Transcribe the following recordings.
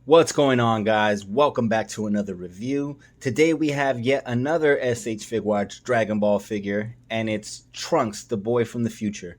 What's going on, guys? Welcome back to another review. Today we have yet another S.H Figuarts Dragon Ball figure, and it's Trunks, the boy from the future.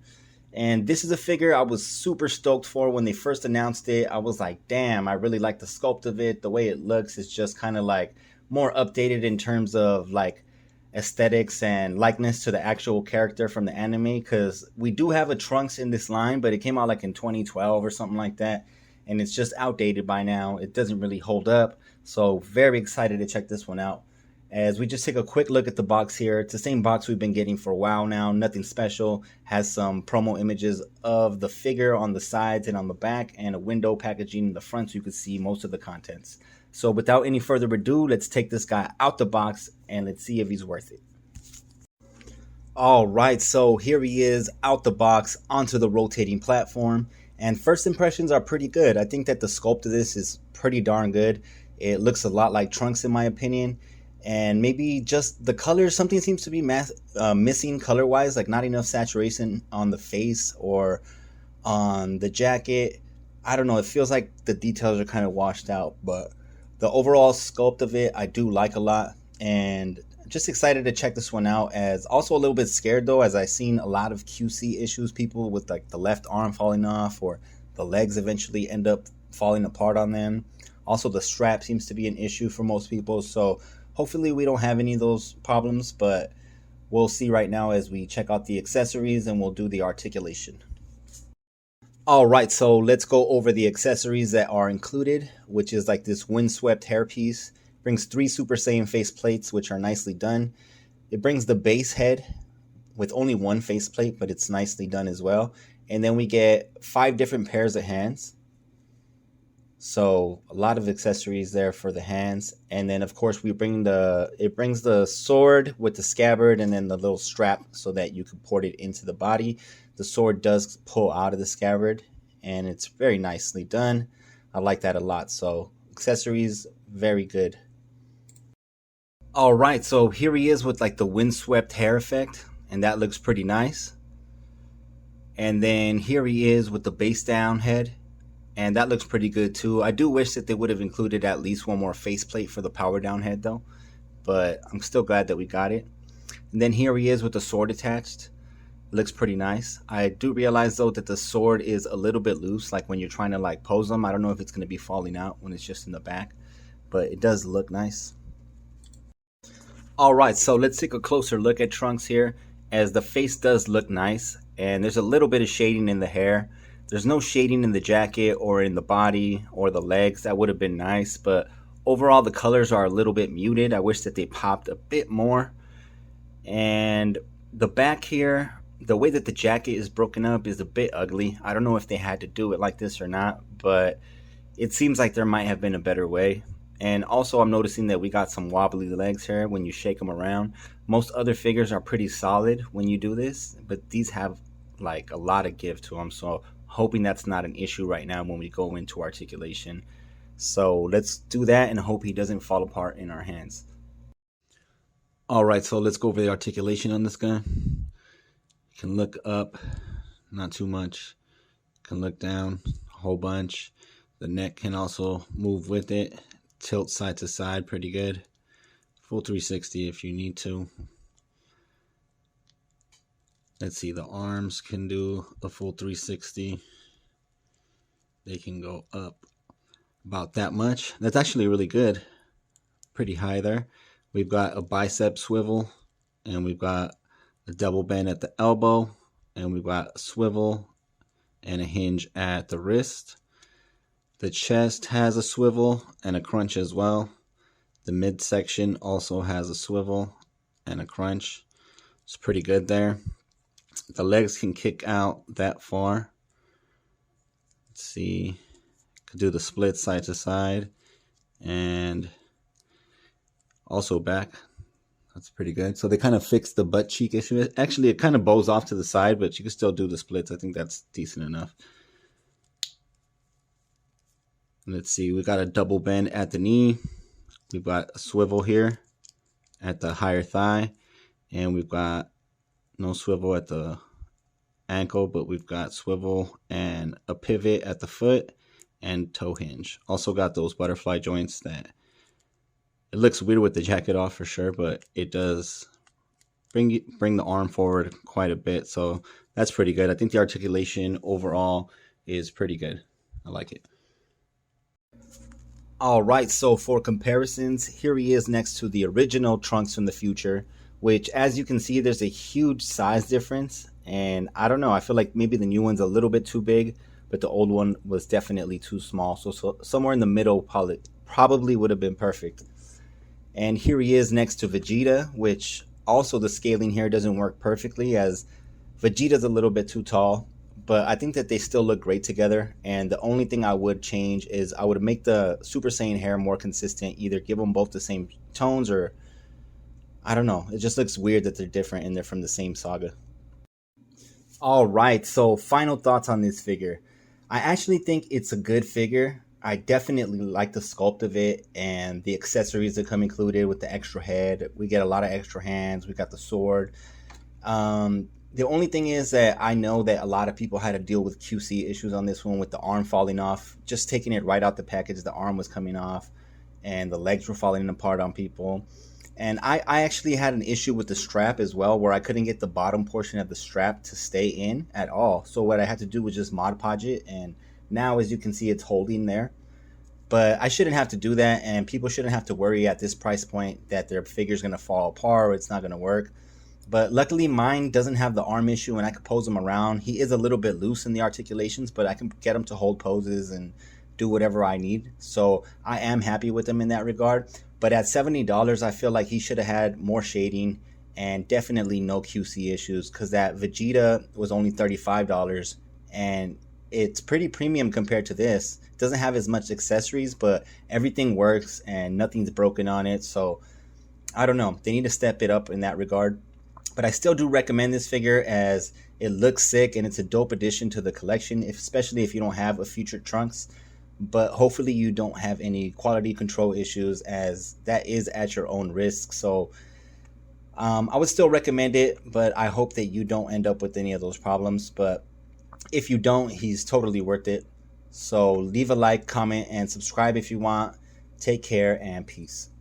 And this is a figure I was super stoked for when they first announced it. I was like, damn, I really like the sculpt of it. The way it looks is just kind of like more updated in terms of like aesthetics and likeness to the actual character from the anime, because we do have a Trunks in this line, but it came out like in 2012 or something like that, and it's just outdated by now. It doesn't really hold up, so very excited to check this one out. As we just take a quick look at the box here, it's the same box we've been getting for a while now, nothing special. Has some promo images of the figure on the sides and on the back, and a window packaging in the front so you can see most of the contents. So without any further ado, let's take this guy out the box and let's see if he's worth it. All right, so here he is out the box onto the rotating platform. And first impressions are pretty good. I think that the sculpt of this is pretty darn good. It looks a lot like Trunks in my opinion. And maybe just the color, something seems to be missing color-wise, like not enough saturation on the face or on the jacket. I don't know, it feels like the details are kind of washed out, but the overall sculpt of it I do like a lot, and just excited to check this one out. As also a little bit scared though, as I've seen a lot of QC issues, people with like the left arm falling off or the legs eventually end up falling apart on them. Also the strap seems to be an issue for most people, so hopefully we don't have any of those problems, but we'll see right now as we check out the accessories and we'll do the articulation. All right, so let's go over the accessories that are included, which is like this windswept hairpiece. Brings 3 Super Saiyan face plates, which are nicely done. It brings the base head with only 1 face plate, but it's nicely done as well. And then we get 5 different pairs of hands. So a lot of accessories there for the hands. And then of course it brings the sword with the scabbard and then the little strap so that you can port it into the body. The sword does pull out of the scabbard and it's very nicely done. I like that a lot. So accessories, very good. All right, so here he is with like the windswept hair effect, and that looks pretty nice. And then here he is with the base down head, and that looks pretty good too. I do wish that they would have included at least 1 more faceplate for the power down head though, but I'm still glad that we got it. And then here he is with the sword attached. Looks pretty nice. I do realize though that the sword is a little bit loose, like when you're trying to like pose them. I don't know if it's going to be falling out when it's just in the back, but it does look nice. All right, so let's take a closer look at Trunks here, as the face does look nice, and there's a little bit of shading in the hair. There's no shading in the jacket or in the body or the legs. That would have been nice, but overall the colors are a little bit muted. I wish that they popped a bit more. And the back here, the way that the jacket is broken up is a bit ugly. I don't know if they had to do it like this or not, but it seems like there might have been a better way. And also I'm noticing that we got some wobbly legs here when you shake them around. Most other figures are pretty solid when you do this, but these have like a lot of give to them. So hoping that's not an issue right now when we go into articulation. So let's do that and hope he doesn't fall apart in our hands. All right, so let's go over the articulation on this guy. You can look up, not too much. You can look down a whole bunch. The neck can also move with it. Tilt side to side pretty good. Full 360 if you need to. Let's see, the arms can do a full 360. They can go up about that much. That's actually really good. Pretty high there. We've got a bicep swivel, and we've got a double bend at the elbow, and we've got a swivel and a hinge at the wrist. The chest has a swivel and a crunch as well. The midsection also has a swivel and a crunch. It's pretty good there. The legs can kick out that far. Let's see. Could do the split side to side and also back. That's pretty good. So they kind of fixed the butt cheek issue. Actually, it kind of bows off to the side, but you can still do the splits. I think that's decent enough. Let's see, we got a double bend at the knee. We've got a swivel here at the higher thigh. And we've got no swivel at the ankle, but we've got swivel and a pivot at the foot. and toe hinge. Also got those butterfly joints that it looks weird with the jacket off for sure, but it does bring the arm forward quite a bit. So that's pretty good. I think the articulation overall is pretty good. I like it. All right, so for comparisons, here he is next to the original Trunks from the future, which as you can see, there's a huge size difference. And I don't know, I feel like maybe the new one's a little bit too big, but the old one was definitely too small. So somewhere in the middle probably would have been perfect. And here he is next to Vegeta, which also the scaling here doesn't work perfectly as Vegeta's a little bit too tall, but I think that they still look great together. And the only thing I would change is I would make the Super Saiyan hair more consistent, either give them both the same tones or I don't know. It just looks weird that they're different and they're from the same saga. All right, so final thoughts on this figure. I actually think it's a good figure. I definitely like the sculpt of it and the accessories that come included with the extra head. We get a lot of extra hands. We got the sword. The only thing is that I know that a lot of people had to deal with QC issues on this one with the arm falling off. Just taking it right out the package, the arm was coming off and the legs were falling apart on people. And I actually had an issue with the strap as well, where I couldn't get the bottom portion of the strap to stay in at all. So what I had to do was just Mod Podge it, and now as you can see, it's holding there. But I shouldn't have to do that, and people shouldn't have to worry at this price point that their figure's going to fall apart or it's not going to work. But luckily mine doesn't have the arm issue and I can pose him around. He is a little bit loose in the articulations, but I can get him to hold poses and do whatever I need. So I am happy with him in that regard. But at $70, I feel like he should have had more shading and definitely no QC issues, because that Vegeta was only $35 and it's pretty premium compared to this. It doesn't have as much accessories, but everything works and nothing's broken on it. So I don't know. They need to step it up in that regard. But I still do recommend this figure as it looks sick and it's a dope addition to the collection, especially if you don't have a future Trunks. But hopefully you don't have any quality control issues, as that is at your own risk. So I would still recommend it, but I hope that you don't end up with any of those problems. But if you don't, he's totally worth it. So leave a like, comment, and subscribe if you want. Take care and peace.